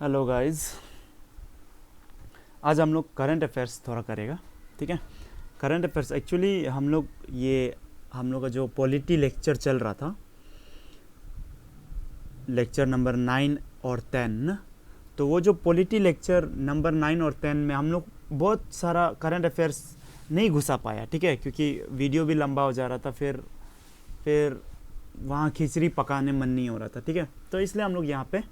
Hello guys, आज हम लोग करंट अफेयर्स थोड़ा करेगा। ठीक है, करंट अफेयर्स एक्चुअली हम लोग का जो पॉलिटी लेक्चर चल रहा था, लेक्चर नंबर 9 और 10 ना, तो वो जो पॉलिटी लेक्चर नंबर 9 और 10 में हम लोग बहुत सारा करंट अफेयर्स नहीं घुसा पाया। ठीक है, क्योंकि वीडियो भी लंबा हो जा रहा था, फिर वहाँ खिचड़ी पकाने मन नहीं हो रहा था। ठीक है, तो इसलिए हम लोग यहाँ पे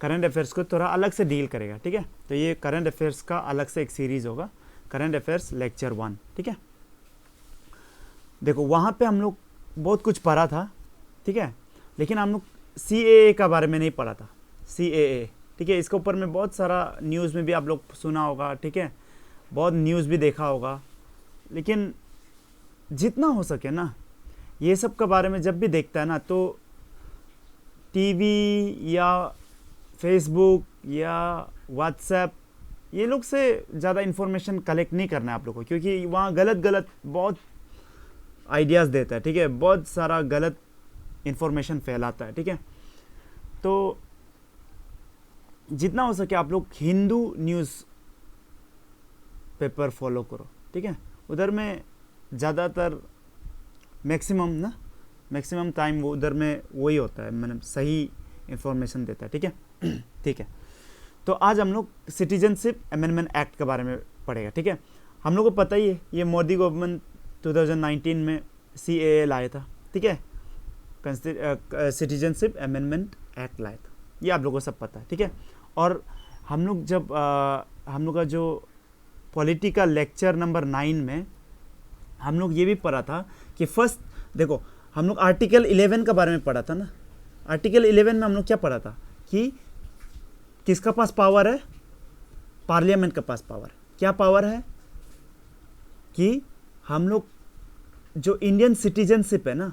करंट अफेयर्स को थोड़ा अलग से डील करेगा। ठीक है, तो ये करंट अफेयर्स का अलग से एक सीरीज होगा, करंट अफेयर्स लेक्चर 1। ठीक है, देखो वहाँ पे हम लोग बहुत कुछ पढ़ा था। ठीक है, लेकिन हम लोग CAA का बारे में नहीं पढ़ा था। CAA, ठीक है, इसके ऊपर में बहुत सारा न्यूज़ में भी आप लोग सुना होगा। ठीक है, बहुत न्यूज़ भी देखा होगा, लेकिन जितना हो सके ना, ये सब के बारे में जब भी देखता है ना, तो टीवी या फेसबुक या व्हाट्सएप, ये लोग से ज़्यादा इन्फॉर्मेशन कलेक्ट नहीं करना है आप लोग को, क्योंकि वहाँ गलत बहुत आइडियाज़ देता है। ठीक है, बहुत सारा गलत इन्फॉर्मेशन फैलाता है। ठीक है, तो जितना हो सके आप लोग हिंदू न्यूज़ पेपर फॉलो करो। ठीक है, उधर में ज़्यादातर मैक्सिमम टाइम वो उधर में वही होता है, मतलब सही इन्फॉर्मेशन देता है। ठीक है ठीक है, तो आज हम लोग सिटीजनशिप अमेंडमेंट एक्ट के बारे में पढ़ेगा। ठीक है, हम लोग को पता ही है, ये मोदी गवर्नमेंट 2019 में CAA लाया था। ठीक है, सिटीजनशिप अमेंडमेंट एक्ट लाया था, ये आप लोगों को सब पता है। ठीक है, और हम लोग जब हम लोग का जो पॉलिटिकल लेक्चर नंबर 9 में हम लोग ये भी पढ़ा था कि फर्स्ट देखो, हम लोग आर्टिकल 11 के बारे में पढ़ा था ना। आर्टिकल 11 में हम लोग क्या पढ़ा था कि किसका पास पावर है? पार्लियामेंट का पास पावर है। क्या पावर है कि हम लोग जो इंडियन सिटीजनशिप है ना,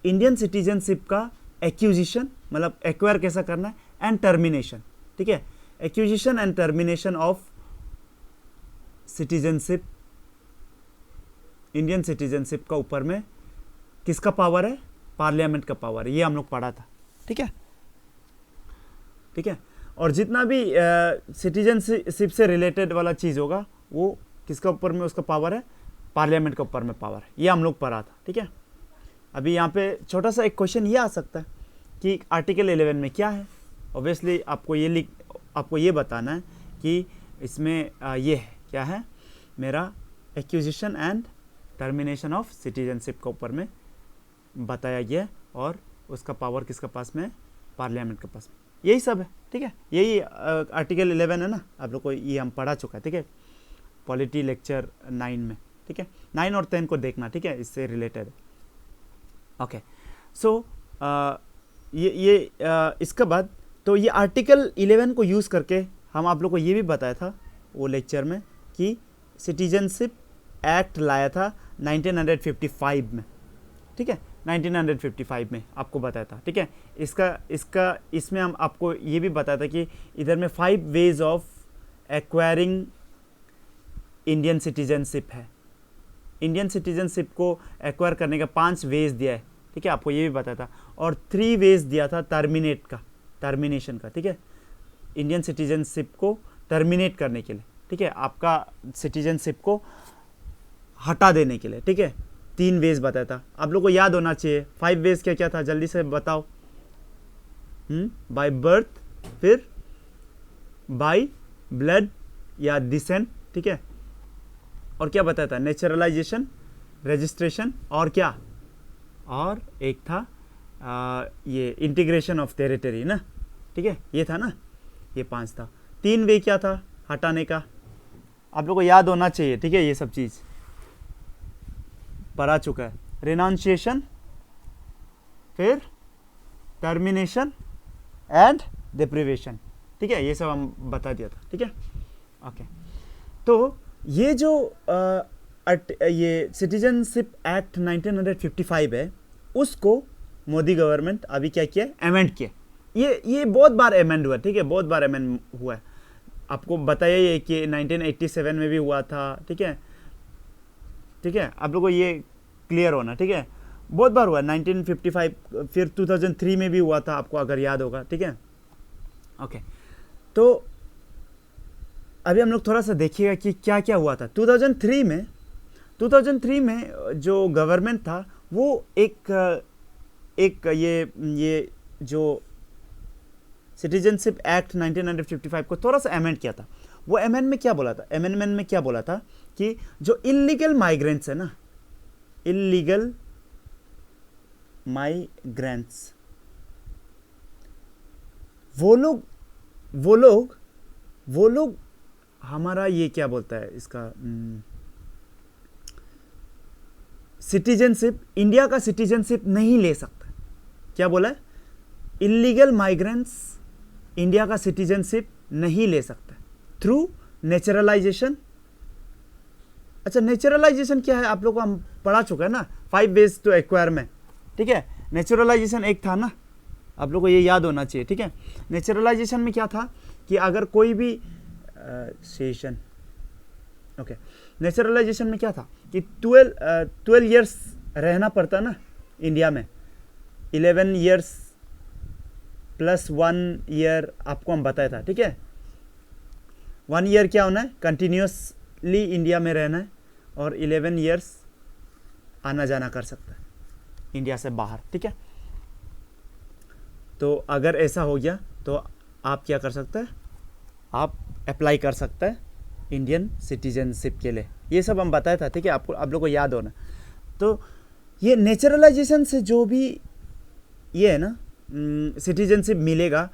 इंडियन सिटीजनशिप का एक्विजिशन, मतलब एक्वायर कैसा करना है, एंड टर्मिनेशन। ठीक है, acquisition and termination of citizenship, Indian citizenship का ऊपर में किसका पावर है? पार्लियामेंट का पावर है। ये हम लोग पढ़ा था। ठीक है ठीक है, और जितना भी सिटीजनशिप से रिलेटेड वाला चीज़ होगा, वो किसका ऊपर में उसका पावर है? पार्लियामेंट के ऊपर में पावर है। ये हम लोग पढ़ा था। ठीक है, अभी यहाँ पे छोटा सा एक क्वेश्चन ये आ सकता है कि आर्टिकल 11 में क्या है। ऑब्वियसली आपको ये बताना है कि इसमें ये है, क्या है मेरा, acquisition and termination of citizenship के ऊपर में बताया गया है, और उसका पावर किसका पास में है? पार्लियामेंट के पास में। यही सब है। ठीक है, यही आर्टिकल 11 है ना, आप लोग को ये हम पढ़ा चुका है। ठीक है, पॉलिटी लेक्चर 9 में। ठीक है, 9 और 10 को देखना। ठीक है, इससे रिलेटेड है। ओके, सो इसके बाद तो ये आर्टिकल 11 को यूज़ करके हम आप लोग को ये भी बताया था वो लेक्चर में कि सिटीजनशिप एक्ट लाया था 1955 में। ठीक है, 1955 में आपको बताया था। ठीक है, इसमें हम आपको ये भी बताया था कि इधर में 5 ways of acquiring Indian citizenship है। इंडियन सिटीजनशिप को एक्वायर करने का 5 वेज दिया है। ठीक है, आपको ये भी बताया था, और 3 वेज दिया था टर्मिनेशन का। ठीक है, इंडियन सिटीजनशिप को टर्मिनेट करने के लिए। ठीक है, आपका सिटीजनशिप को हटा देने के लिए। ठीक है, 3 वेज बताया था, आप लोग को याद होना चाहिए। 5 वेज क्या क्या था, जल्दी से बताओ। बाय बर्थ, फिर बाय ब्लड या डिसेंट। ठीक है, और क्या बताया था? नेचुरलाइजेशन, रजिस्ट्रेशन, और क्या, और एक था ये इंटीग्रेशन ऑफ टेरिटरी ना। ठीक है, ये था ना, ये 5 था। 3 वे क्या था हटाने का, आप लोग को याद होना चाहिए। ठीक है, ये सब चीज़ पढ़ा चुका है। रिनाउंसिएशन, फिर टर्मिनेशन एंड डिप्रिवेशन। ठीक है, ये सब हम बता दिया था। ठीक है, ओके, तो ये जो ये सिटीजनशिप एक्ट 1955 है, उसको मोदी गवर्नमेंट अभी क्या किया? अमेंड किया। ये बहुत बार अमेंड हुआ। ठीक है, बहुत बार अमेंड हुआ है। आपको बताया ये कि 1987 में भी हुआ था। ठीक है ठीक है, आप लोगों को ये क्लियर होना। ठीक है, बहुत बार हुआ। 1955, फिर 2003 में भी हुआ था, आपको अगर याद होगा। ठीक है, ओके, तो अभी हम लोग थोड़ा सा देखिएगा कि क्या क्या हुआ था 2003 में जो गवर्नमेंट था वो एक ये जो सिटीजनशिप एक्ट 1955 को थोड़ा सा अमेंड किया था। वो अमेंडमेंट में क्या बोला था कि जो इलीगल माइग्रेंट्स है ना, इलीगल माइग्रेंट्स, वो लोग हमारा ये क्या बोलता है इसका सिटीजनशिप, इंडिया का सिटीजनशिप नहीं ले सकता। क्या बोला है? इलीगल माइग्रेंट्स इंडिया का सिटीजनशिप नहीं ले सकता थ्रू नेचुरलाइजेशन। अच्छा, नेचुरलाइजेशन क्या है आप लोग को हम पढ़ा चुका है ना, 5 ways टू एक्वायर में। ठीक है, नेचुरलाइजेशन एक था ना, आप लोग को ये याद होना चाहिए। ठीक है, नेचुरलाइजेशन में क्या था कि अगर कोई भी सेशन नेचुरलाइजेशन में क्या था कि 12 years रहना पड़ता ना इंडिया में, 11 years प्लस 1 year आपको हम बताया था। ठीक है, 1 year क्या होना है, कंटिन्यूसली इंडिया में रहना है, और 11 years आना जाना कर सकता है इंडिया से बाहर। ठीक है, तो अगर ऐसा हो गया तो आप क्या कर सकते हैं, आप अप्लाई कर सकते हैं इंडियन सिटीजनशिप के लिए। ये सब हम बताया था। ठीक है, आपको आप लोग को याद होना। तो ये नेचुरलाइजेशन से जो भी ये है ना सिटीजनशिप मिलेगा,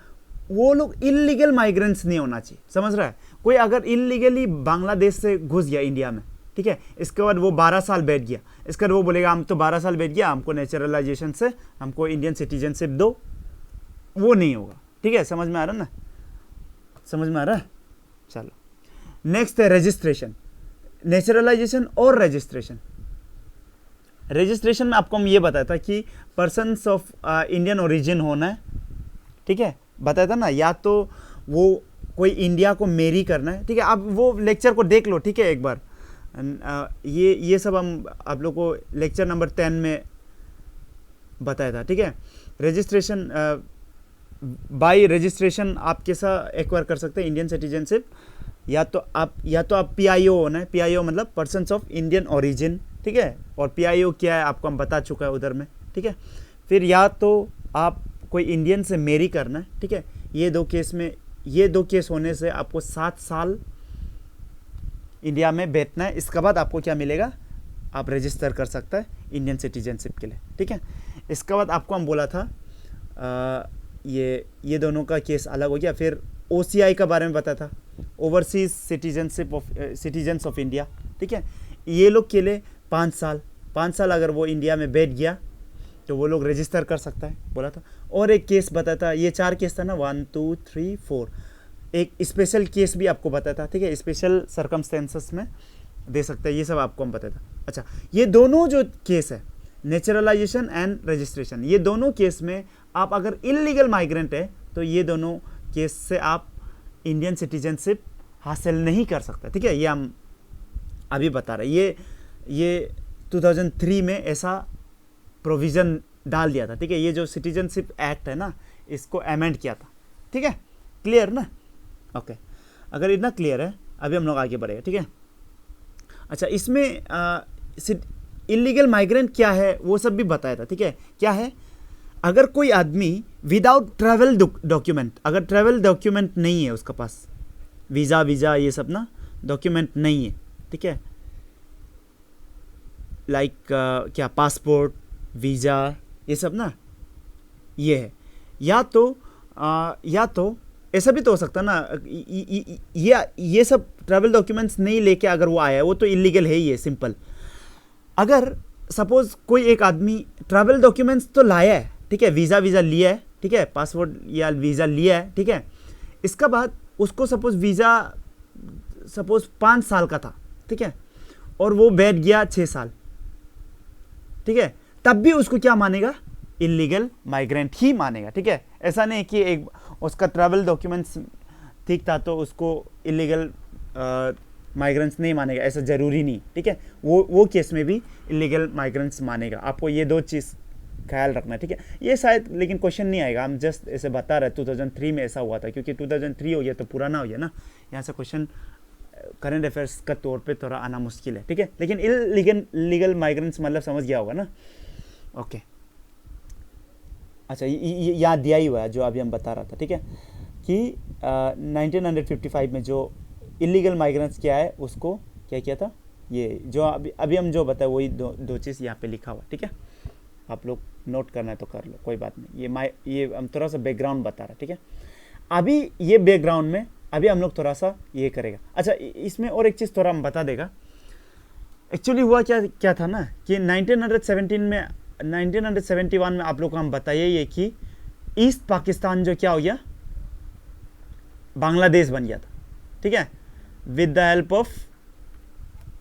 वो लोग इलीगल माइग्रेंट्स नहीं होना चाहिए। समझ रहा है? कोई अगर इलीगली बांग्लादेश से घुस गया इंडिया में, ठीक है, इसके बाद वो 12 साल बैठ गया, इसके बाद वो बोलेगा हम तो 12 साल बैठ गया, हमको नेचुरलाइजेशन से हमको इंडियन सिटीजनशिप दो, वो नहीं होगा। ठीक है, समझ में आ रहा ना? समझ में आ रहा है? चलो, नेक्स्ट है रजिस्ट्रेशन। नेचुरलाइजेशन और रजिस्ट्रेशन में आपको हम ये बताया था कि पर्सन्स ऑफ इंडियन ओरिजिन होना है। ठीक है, बताया था ना, या तो वो कोई इंडिया को मेरी करना है। ठीक है, आप वो लेक्चर को देख लो। ठीक है, एक बार ये सब हम आप लोग को लेक्चर नंबर 10 में बताया था। ठीक है, रजिस्ट्रेशन बाय रजिस्ट्रेशन आप कैसा एक्वायर कर सकते हैं इंडियन सिटीजनशिप, या तो आप पीआईओ होना है। पीआईओ मतलब पर्सन्स ऑफ इंडियन ओरिजिन। ठीक है, और पीआईओ क्या है आपको हम बता चुका है उधर में। ठीक है, फिर या तो आप कोई इंडियन से मेरी करना है। ठीक है, ये दो केस होने से आपको 7 साल इंडिया में बैठना है। इसके बाद आपको क्या मिलेगा, आप रजिस्टर कर सकते हैं इंडियन सिटीजनशिप के लिए। ठीक है, इसके बाद आपको हम बोला था ये दोनों का केस अलग हो गया। फिर ओसीआई का बारे में बताया था, ओवरसीज सिटीजन्स ऑफ इंडिया। ठीक है, ये लोग के लिए 5 साल अगर वो इंडिया में बैठ गया तो वो लोग रजिस्टर कर सकता है, बोला था। और एक केस बताया था, ये 4 केस था ना, 1 2 3 4, एक स्पेशल केस भी आपको बताया था। ठीक है, स्पेशल सर्कमस्टेंसेस में दे सकता है, ये सब आपको हम बताया था। अच्छा, ये दोनों जो केस है, नेचुरलाइजेशन एंड रजिस्ट्रेशन, ये दोनों केस में आप अगर इलीगल माइग्रेंट है तो ये दोनों केस से आप इंडियन सिटीजनशिप हासिल नहीं कर सकते। ठीक है, ये हम अभी बता रहे हैं। ये 2003 में ऐसा प्रोविज़न डाल दिया था। ठीक है, ये जो सिटीजनशिप एक्ट है ना, इसको अमेंड किया था। ठीक है, क्लियर ना? ओके, अगर इतना क्लियर है, अभी हम लोग आगे बढ़ेंगे। ठीक है, अच्छा, इसमें इलीगल माइग्रेंट क्या है वो सब भी बताया था। ठीक है, क्या है, अगर कोई आदमी विदाउट ट्रैवल डॉक्यूमेंट, अगर ट्रैवल डॉक्यूमेंट नहीं है उसका पास, वीज़ा ये सब ना डॉक्यूमेंट नहीं है। ठीक है, लाइक क्या पासपोर्ट, वीज़ा, ये सब ना ये है, या तो ऐसा भी तो हो सकता ना, ये सब ट्रैवल डॉक्यूमेंट्स नहीं लेके अगर वो आया है, वो तो इलीगल है ही है, सिंपल। अगर सपोज कोई एक आदमी ट्रैवल डॉक्यूमेंट्स तो लाया है, ठीक है, वीज़ा लिया है, ठीक है, पासपोर्ट या वीज़ा लिया है, ठीक है, इसका बाद उसको सपोज वीज़ा 5 साल का था, ठीक है, और वो बैठ गया 6 साल, ठीक है, तब भी उसको क्या मानेगा, इलीगल माइग्रेंट ही मानेगा। ठीक है, ऐसा नहीं कि एक उसका ट्रैवल डॉक्यूमेंट्स ठीक था तो उसको इलीगल माइग्रेंट्स नहीं मानेगा, ऐसा ज़रूरी नहीं। ठीक है, वो केस में भी इलीगल माइग्रेंट्स मानेगा। आपको ये 2 चीज़ ख्याल रखना, ठीक है। ये शायद लेकिन क्वेश्चन नहीं आएगा, हम जस्ट ऐसे बता रहे 2003 में ऐसा हुआ था, क्योंकि 2003 हो गया तो पुराना हो गया ना, यहाँ से क्वेश्चन करंट अफेयर्स का तौर पे थोड़ा आना मुश्किल है, ठीक है। लेकिन इलीगल माइग्रेंट्स मतलब समझ गया होगा ना, ओके। अच्छा, यहाँ दिया ही हुआ है जो अभी हम बता रहा था, ठीक है, कि 1955 में जो इलीगल माइग्रेंट्स क्या है उसको क्या किया था, ये जो अभी हम जो बताए वही दो चीज़ यहाँ पे लिखा हुआ, ठीक है। आप लोग नोट करना है तो कर लो, कोई बात नहीं। ये हम थोड़ा सा बैकग्राउंड बता रहे हैं, ठीक है। अभी ये बैकग्राउंड में अभी हम लोग थोड़ा सा ये करेगा। अच्छा, इसमें और एक चीज़ थोड़ा हम बता देगा। एक्चुअली हुआ क्या था ना कि 1971 में आप लोग को हम बताइए ये कि ईस्ट पाकिस्तान जो क्या हो गया, बांग्लादेश बन गया था, ठीक है। With the help of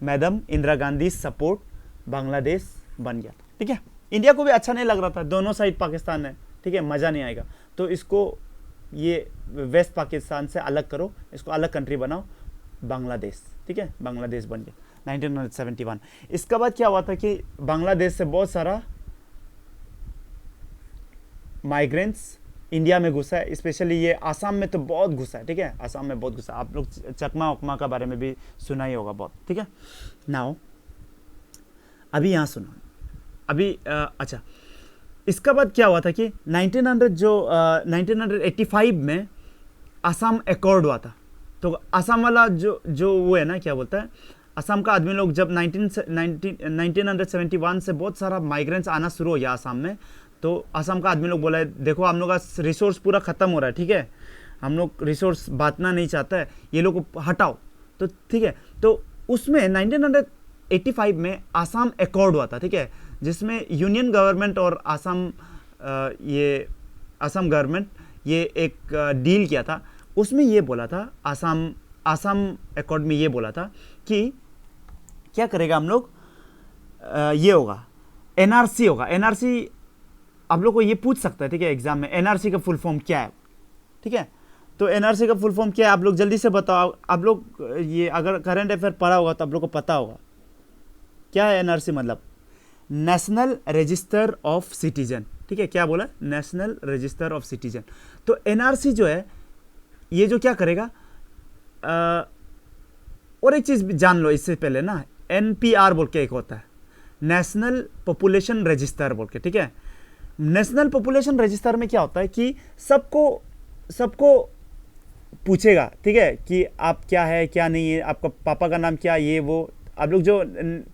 madam Indira Gandhi support Bangladesh बन गया था, ठीक है। इंडिया को भी अच्छा नहीं लग रहा था, दोनों साइड पाकिस्तान है, ठीक है, मज़ा नहीं आएगा, तो इसको ये वेस्ट पाकिस्तान से अलग करो, इसको अलग कंट्री बनाओ, बांग्लादेश, ठीक है, बांग्लादेश बन गया 1971। इसके बाद क्या हुआ था कि बांग्लादेश से बहुत सारा माइग्रेंट्स इंडिया में घुसा है, स्पेशली ये आसाम में तो बहुत घुसा है, ठीक है, आसाम में बहुत घुसा। आप लोग चकमा उकमा का बारे में भी सुना ही होगा बहुत, ठीक है। नाउ अभी यहाँ सुनो, अभी अच्छा, इसका बाद क्या हुआ था कि 1985 में आसाम एकॉर्ड हुआ था। तो आसाम वाला जो वो है ना, क्या बोलता है, असम का आदमी लोग जब 1971 से बहुत सारा माइग्रेंट्स आना शुरू हो गया आसाम में, तो असम का आदमी लोग बोला है देखो हम लोग का रिसोर्स पूरा ख़त्म हो रहा है, ठीक है, हम लोग रिसोर्स बांटना नहीं चाहता है, ये लोग को हटाओ, तो ठीक है। तो उसमें 1985 में आसाम एकॉर्ड हुआ था, ठीक है, जिसमें यूनियन गवर्नमेंट और असम गवर्नमेंट ये एक डील किया था। उसमें ये बोला था आसाम एकॉर्ड में ये बोला था कि क्या करेगा हम लोग, ये होगा एनआरसी होगा। एनआरसी आप लोग को ये पूछ सकता है, ठीक है, एग्जाम में, एनआरसी का फुल फॉर्म क्या है, ठीक है। तो एनआरसी का फुल फॉर्म क्या है आप लोग जल्दी से बताओ। आप लोग ये अगर करंट अफेयर पढ़ा होगा तो आप लोग को पता होगा क्या है एनआरसी, मतलब नेशनल रजिस्टर ऑफ सिटीजन, ठीक है। क्या बोला, नेशनल रजिस्टर ऑफ सिटीजन। तो एनआरसी जो है ये जो क्या करेगा, और एक चीज जान लो इससे पहले ना, एनपीआर बोल के एक होता है, नेशनल पॉपुलेशन रजिस्टर बोल के, ठीक है। नेशनल पॉपुलेशन रजिस्टर में क्या होता है कि सबको पूछेगा, ठीक है, कि आप क्या है क्या नहीं है, आपका पापा का नाम क्या, ये वो, आप लोग जो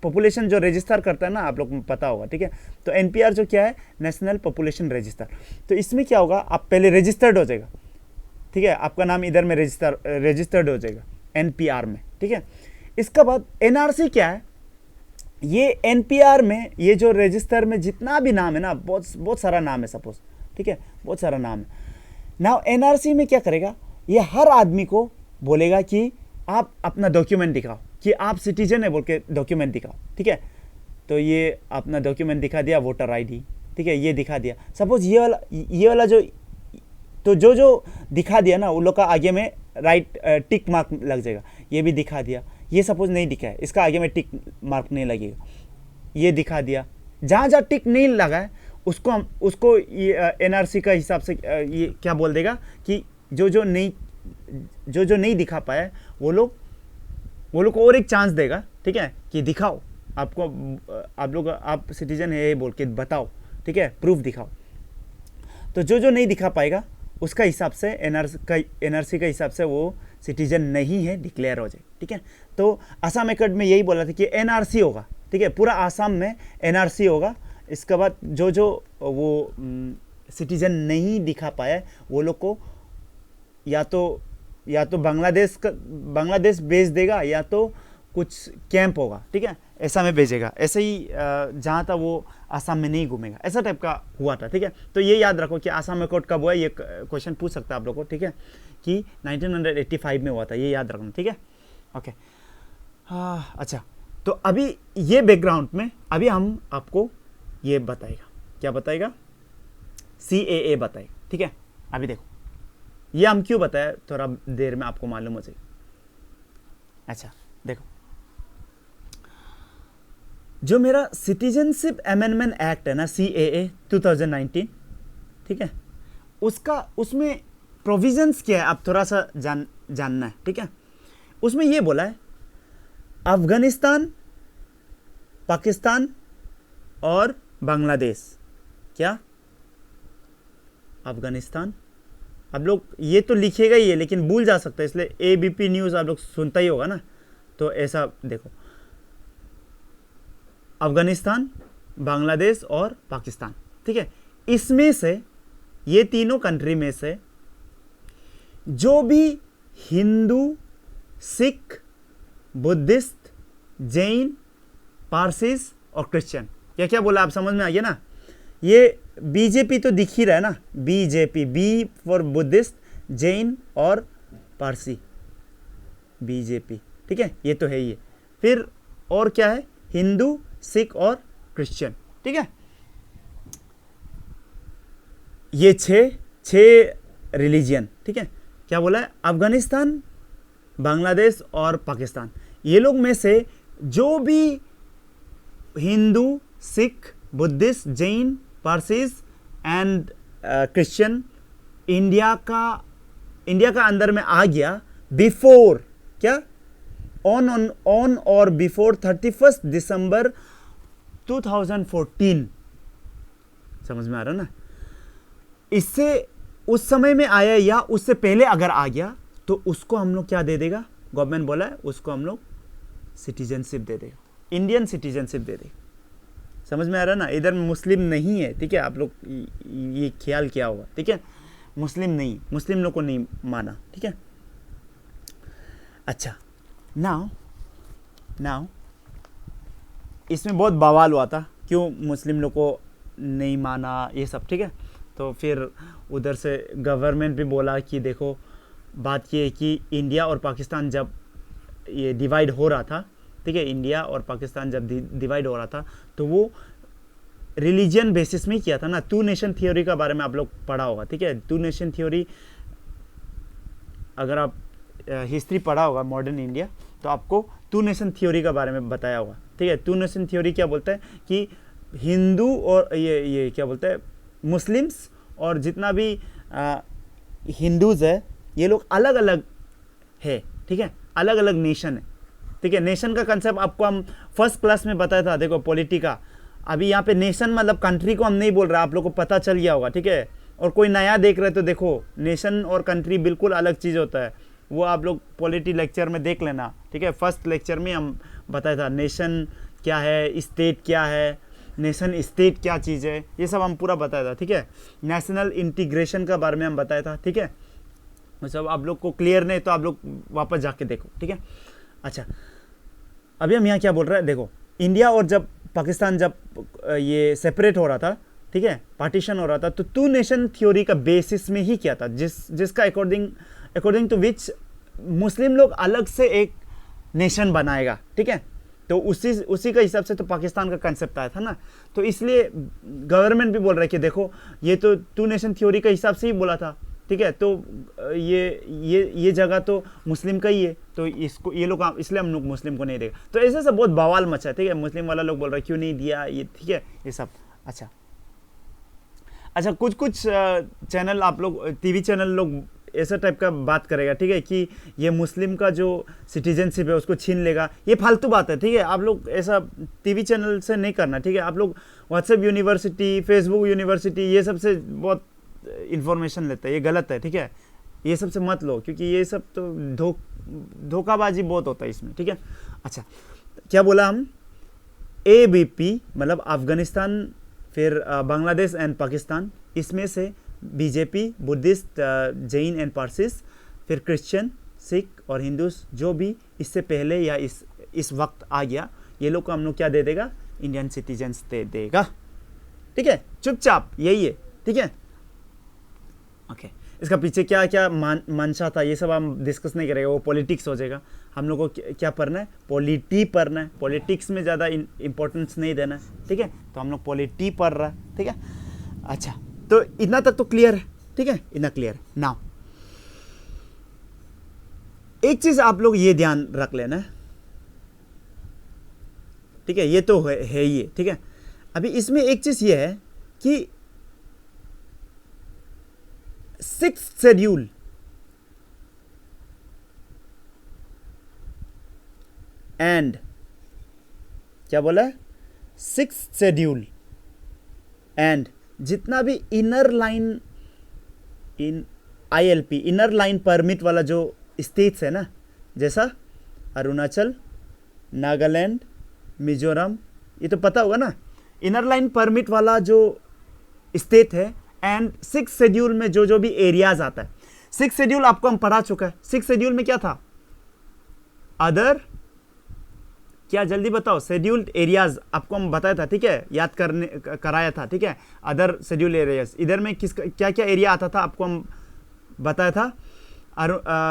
पॉपुलेशन जो रजिस्टर करता है ना, आप लोग को पता होगा, ठीक है। तो एनपीआर जो क्या है, नेशनल पॉपुलेशन रजिस्टर। तो इसमें क्या होगा, आप पहले रजिस्टर्ड हो जाएगा, ठीक है, आपका नाम इधर में रजिस्टर्ड हो जाएगा एनपीआर में, ठीक है। इसका बाद एनआरसी क्या है, ये एनपीआर में ये जो रजिस्टर में जितना भी नाम है ना, बहुत सारा नाम है सपोज, ठीक है, बहुत सारा नाम है। नाउ एनआरसी में क्या करेगा, ये हर आदमी को बोलेगा कि आप अपना डॉक्यूमेंट दिखाओ कि आप सिटीजन है बोल के डॉक्यूमेंट दिखाओ, ठीक है। तो ये अपना डॉक्यूमेंट दिखा दिया, वोटर आईडी, ठीक है, ये दिखा दिया। सपोज ये वाला जो तो जो दिखा दिया ना, उन लोग का आगे में राइट टिक मार्क लग जाएगा। ये भी दिखा दिया, ये सपोज नहीं दिखा है, इसका आगे में टिक मार्क नहीं लगेगा, ये दिखा दिया। जहाँ टिक नहीं लगा है उसको एनआरसी का हिसाब से ये क्या बोल देगा कि जो नहीं दिखा पाया वो लोग को और एक चांस देगा, ठीक है, कि दिखाओ, आप सिटीजन है बोल के बताओ, ठीक है, प्रूफ दिखाओ। तो जो नहीं दिखा पाएगा उसका हिसाब से एनआरसी का हिसाब से वो सिटीजन नहीं है डिक्लेयर हो जाए, ठीक है। तो आसाम एकॉर्ड में यही बोला था कि एनआरसी होगा, ठीक है, पूरा आसाम में एनआरसी होगा। इसके बाद जो वो सिटीजन नहीं दिखा पाया वो लोग को या तो बांग्लादेश भेज देगा या तो कुछ कैंप होगा, ठीक है, ऐसा में भेजेगा। ऐसे ही जहाँ था वो आसाम में नहीं घूमेगा, ऐसा टाइप का हुआ था, ठीक है। तो ये याद रखो कि आसाम एकॉर्ड कब हुआ, ये क्वेश्चन पूछ सकता है आप लोग को, ठीक है, कि 1985 में हुआ था, ये याद रखना, ठीक है, ओके। अच्छा, तो अभी ये बैकग्राउंड में अभी हम आपको ये बताएगा, क्या बताएगा, CAA बताएगा, ठीक है। अभी देखो ये हम क्यों बताया, थोड़ा देर में आपको मालूम हो जाएगा। अच्छा देखो, जो मेरा सिटीजनशिप अमेंडमेंट एक्ट है ना, CAA 2019, ठीक है, उसमें प्रोविजंस क्या है आप थोड़ा सा जानना है, ठीक है। उसमें ये बोला है अफगानिस्तान, पाकिस्तान और बांग्लादेश, क्या अफगानिस्तान, आप लोग ये तो लिखेगा ही है लेकिन भूल जा सकते हैं, इसलिए ABP न्यूज़ आप लोग सुनता ही होगा ना, तो ऐसा देखो अफगानिस्तान, बांग्लादेश और पाकिस्तान, ठीक है। इसमें से ये तीनों कंट्री में से जो भी हिंदू, सिख, बुद्धिस्ट, जैन, पारसीस और क्रिश्चियन, क्या क्या बोला आप समझ में आ गया ना। ये BJP तो दिख ही रहा है ना, BJP, B for Buddhist, Jain और पारसी, BJP, ठीक है, ये तो है ही है। फिर और क्या है, हिंदू, सिख और क्रिश्चियन, ठीक है। ये छह रिलीजियन, ठीक है। क्या बोला है, अफगानिस्तान, बांग्लादेश और पाकिस्तान, ये लोग में से जो भी Hindu, Sikh, Buddhist, Jain, पारसीस and Christian India का अंदर में आ गया बिफोर, क्या ऑन और बिफोर 31 दिसंबर 2014, समझ में आ रहा ना। इससे उस समय में आया या उससे पहले अगर आ गया तो उसको हम लोग क्या दे देगा, गवर्नमेंट बोला है उसको हम लोग सिटीजनशिप दे देगा, इंडियन सिटीजनशिप दे देगा। समझ में आ रहा ना, इधर मुस्लिम नहीं है, ठीक है, आप लोग ये ख्याल किया होगा, ठीक है, मुस्लिम नहीं, मुस्लिम लोग को नहीं माना, ठीक है। अच्छा, नाउ इसमें बहुत बवाल हुआ था, क्यों मुस्लिम लोग को नहीं माना ये सब, ठीक है। तो फिर उधर से गवर्नमेंट भी बोला कि देखो बात ये है कि इंडिया और पाकिस्तान जब ये डिवाइड हो रहा था, ठीक है, इंडिया और पाकिस्तान जब डिवाइड हो रहा था तो वो रिलीजन बेसिस में किया था ना। 2 नेशन थ्योरी का बारे में आप लोग पढ़ा होगा, ठीक है। 2 नेशन थ्योरी अगर आप हिस्ट्री पढ़ा होगा मॉडर्न इंडिया तो आपको 2 नेशन थ्योरी का बारे में बताया होगा, ठीक है। 2 नेशन थ्योरी क्या बोलता है कि हिंदू और ये क्या बोलता है, मुस्लिम्स और जितना भी हिंदूज है ये लोग अलग अलग है, ठीक है, अलग अलग नेशन है, ठीक है। नेशन का कंसेप्ट आपको हम फर्स्ट क्लास में बताया था, देखो पॉलिटी का। अभी यहाँ पे नेशन मतलब कंट्री को हम नहीं बोल रहे, आप लोग को पता चल गया होगा, ठीक है। और कोई नया देख रहे तो देखो नेशन और कंट्री बिल्कुल अलग चीज़ होता है, वो आप लोग पॉलिटी लेक्चर में देख लेना, ठीक है। फर्स्ट लेक्चर में हम बताया था नेशन क्या है, स्टेट क्या है, नेशन स्टेट क्या चीज़ है, ये सब हम पूरा बताया था, ठीक है। नेशनल इंटीग्रेशन का बारे में हम बताया था, ठीक है। सब आप लोग को क्लियर नहीं तो आप लोग वापस जाके देखो, ठीक है। अच्छा, अभी हम यहाँ क्या बोल रहे हैं, देखो इंडिया और जब पाकिस्तान जब ये सेपरेट हो रहा था, ठीक है, पार्टीशन हो रहा था, तो 2 नेशन थ्योरी का बेसिस में ही किया था, जिसका अकॉर्डिंग टू विच मुस्लिम लोग अलग से एक नेशन बनाएगा, ठीक है। तो उसी का हिसाब से तो पाकिस्तान का कंसेप्ट आया था ना। तो इसलिए गवर्नमेंट भी बोल रहा है कि देखो ये तो 2 नेशन थ्योरी का हिसाब से ही बोला था, ठीक है। तो ये जगह तो मुस्लिम का ही है, तो इसको ये लोग इसलिए हम लोग मुस्लिम को नहीं देगा। तो ऐसे सब बहुत बवाल मचा है, ठीक है। मुस्लिम वाला लोग बोल रहे क्यों नहीं दिया ये, ठीक है, ये सब। अच्छा, कुछ चैनल आप लोग TV चैनल लोग ऐसा टाइप का बात करेगा, ठीक है, कि ये मुस्लिम का जो सिटीजनशिप है उसको छीन लेगा, ये फालतू बात है, ठीक है। आप लोग ऐसा TV चैनल से नहीं करना, ठीक है। आप लोग व्हाट्सएप यूनिवर्सिटी, फेसबुक यूनिवर्सिटी ये सब से बहुत इन्फॉर्मेशन लेता है, ये गलत है, ठीक है। ये सब से मत लो, क्योंकि ये सब तो धोखाबाजी बहुत होता है इसमें, ठीक है। अच्छा, क्या बोला हम, ABP मतलब अफगानिस्तान, फिर बांग्लादेश एंड पाकिस्तान, इसमें से BJP, बुद्धिस्ट, जैन एंड पारसीस, फिर क्रिश्चियन, सिख और हिंदूस जो भी इससे पहले या इस वक्त आ गया, ये लोग को हम लोग क्या दे देगा, इंडियन सिटीजन्स दे देगा, ठीक है। चुपचाप यही है, ठीक है। ओके, इसका पीछे क्या क्या मंशा था ये सब हम डिस्कस नहीं करेंगे, वो पॉलिटिक्स हो जाएगा। हम लोग को क्या पढ़ना है, पॉलिटी पढ़ना है, पॉलिटिक्स में ज़्यादा इंपॉर्टेंस नहीं देना है, ठीक है। तो हम लोग पॉलिटी पढ़ रहा है, ठीक है। अच्छा, तो इतना तक तो क्लियर है, ठीक है, इतना क्लियर है। नाउ एक चीज आप लोग ये ध्यान रख लेना, ठीक है, ये तो है ये, ठीक है। अभी इसमें एक चीज ये है कि 6th शेड्यूल एंड क्या बोला है, 6th शेड्यूल एंड जितना भी inner line in ILP inner line permit वाला जो स्टेट्स है ना, जैसा अरुणाचल, नागालैंड, मिजोरम, ये तो पता होगा ना, इनर लाइन परमिट वाला जो स्टेट है, एंड 6th शेड्यूल में जो जो भी एरियाज आता है। 6th शेड्यूल आपको हम पढ़ा चुका है। 6th शेड्यूल में क्या था, अदर, क्या जल्दी बताओ, शेड्यूल्ड एरियाज आपको हम बताया था, ठीक है, याद करने कराया था, ठीक है, अदर शेड्यूल्ड एरियाज। इधर में किसका क्या क्या एरिया आता था आपको हम बताया था,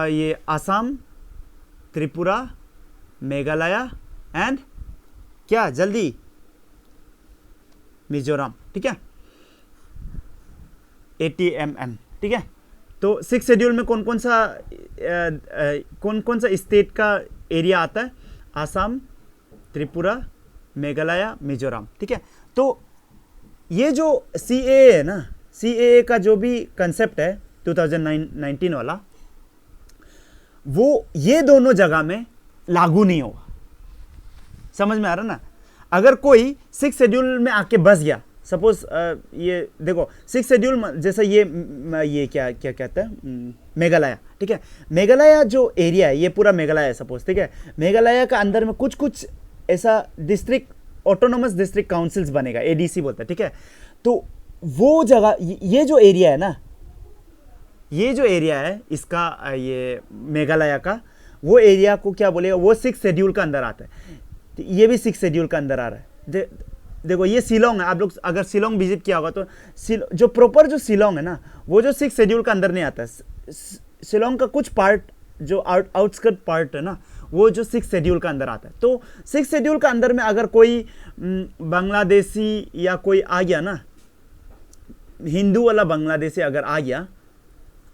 ये आसाम, त्रिपुरा, मेघालय एंड क्या जल्दी, मिजोरम, ठीक है, ATMM, ठीक है। तो 6th शेड्यूल में कौन कौन सा स्टेट का एरिया आता है, आसाम, त्रिपुरा, मेघालय, मिजोरम, ठीक है। तो ये जो CAA है ना, CAA का जो भी कंसेप्ट है 2019 वाला, वो ये दोनों जगह में लागू नहीं होगा। समझ में आ रहा ना। अगर कोई 6th शेड्यूल में आके बस गया, सपोज ये देखो 6th शेड्यूल जैसे ये क्या क्या कहता है, मेघालय, ठीक है। मेघालय जो एरिया है ये पूरा मेघालय है सपोज, ठीक है। मेघालय का अंदर में कुछ कुछ ऐसा डिस्ट्रिक्ट, ऑटोनोमस डिस्ट्रिक्ट काउंसिल्स बनेगा, ADC बोलता है, ठीक है। तो वो जगह, ये जो एरिया है ना, ये जो एरिया है इसका, ये मेघालय का, वो एरिया को क्या बोलेगा, वो 6th शेड्यूल का अंदर आता है। ये भी 6th शेड्यूल का अंदर आ रहा है। देखो ये शिलोंग है, आप लोग अगर शिलोंग विजिट किया होगा तो जो प्रॉपर जो शिलोंग है ना, वो जो 6th शेड्यूल का अंदर नहीं आता है। शिलोंग का कुछ पार्ट जो आउटस्कर्ट पार्ट है ना, वो जो 6th शेड्यूल का अंदर आता है। तो 6th शेड्यूल का अंदर में अगर कोई बांग्लादेशी या कोई आ गया ना, हिंदू वाला बांग्लादेशी अगर आ गया,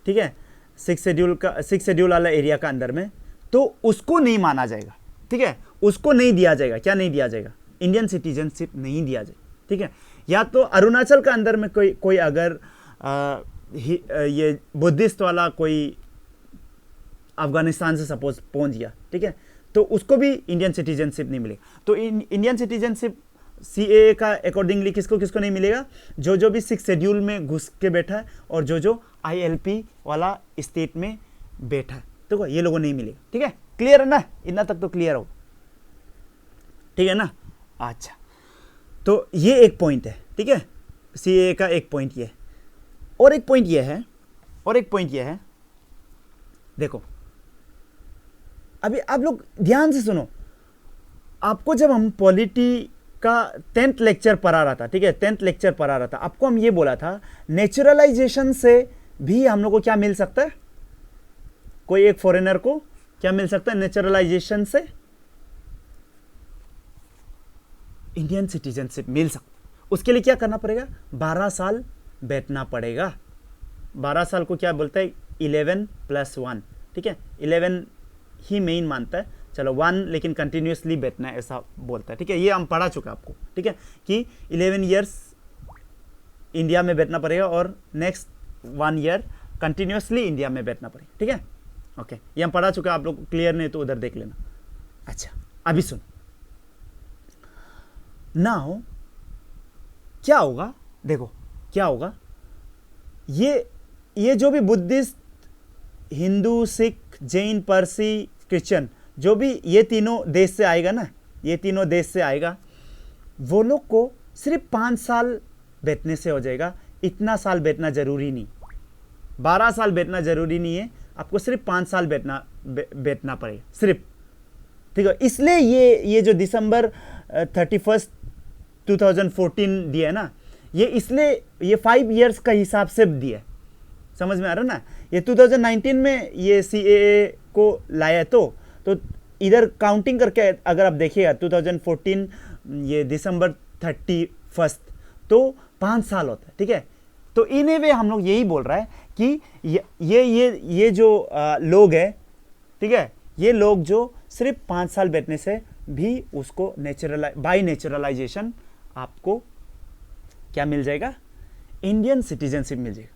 ठीक है, 6th शेड्यूल वाला एरिया का अंदर में, तो उसको नहीं माना जाएगा, ठीक है। उसको नहीं दिया जाएगा, क्या नहीं दिया जाएगा, इंडियन सिटीजनशिप नहीं दिया जाएगा, ठीक है। या तो अरुणाचल का अंदर में कोई अगर ये बुद्धिस्ट वाला कोई अफगानिस्तान से सपोज पहुंच गया, ठीक है, तो उसको भी इंडियन सिटीजनशिप नहीं मिलेगा। तो इंडियन सिटीजनशिप CAA का अकॉर्डिंगली किसको किसको नहीं मिलेगा, जो भी 6th शेड्यूल में घुस के बैठा है और जो ILP वाला स्टेट में बैठा है, तो ये लोगों नहीं मिलेगा, ठीक है। क्लियर है ना, इतना तक तो क्लियर हो, ठीक है ना। अच्छा, तो ये एक पॉइंट है, ठीक है, CAA का एक पॉइंट ये है। और एक पॉइंट ये है, देखो अभी आप लोग ध्यान से सुनो। आपको जब हम पॉलिटी का 10th लेक्चर पढ़ा रहा था, ठीक है, 10th लेक्चर पढ़ा रहा था, आपको हम ये बोला था नेचुरलाइजेशन से भी हम लोग को क्या मिल सकता है, कोई एक फॉरेनर को क्या मिल सकता है नेचुरलाइजेशन से, इंडियन सिटीजनशिप मिल सकता। उसके लिए क्या करना पड़ेगा, 12 साल बैठना पड़ेगा। 12 साल को क्या बोलता है, 11+1, ठीक है, 11 ही मेन मानता है, चलो 1 लेकिन कंटिन्यूसली बैठना है ऐसा बोलता है, ठीक है। ये हम पढ़ा चुका आपको, ठीक है, कि 11 ईयर्स इंडिया में बैठना पड़ेगा और नेक्स्ट 1 ईयर कंटिन्यूसली इंडिया में बैठना पड़ेगा, ठीक है। ओके, ये हम पढ़ा चुका, आप लोग क्लियर नहीं तो उधर देख लेना। अच्छा, अभी सुन, नाउ क्या होगा, देखो क्या होगा, ये जो भी बुद्धिस्ट, हिंदू, सिख, जैन, पारसी, क्रिश्चियन, जो भी ये तीनों देश से आएगा ना, ये तीनों देश से आएगा, वो लोग को सिर्फ 5 साल बैठने से हो जाएगा। इतना साल बैठना जरूरी नहीं, 12 साल बैठना जरूरी नहीं है, आपको सिर्फ 5 साल बैठना पड़ेगा सिर्फ, ठीक है। इसलिए ये जो दिसंबर 31 2014 दिया है ना, ये इसलिए ये 5 इयर्स का हिसाब से दिया है, समझ में आ रहा है ना। ये 2019 में ये CAA को लाया तो इधर काउंटिंग करके अगर आप देखिएगा 2014 ये दिसंबर 31 तो 5 साल होता है, ठीक है। तो इन ए वे हम लोग यही बोल रहा है कि ये जो लोग हैं, ठीक है, ये लोग जो सिर्फ 5 साल बैठने से भी उसको बाय नेचुरलाइजेशन आपको क्या मिल जाएगा, इंडियन सिटीजनशिप मिल जाएगा।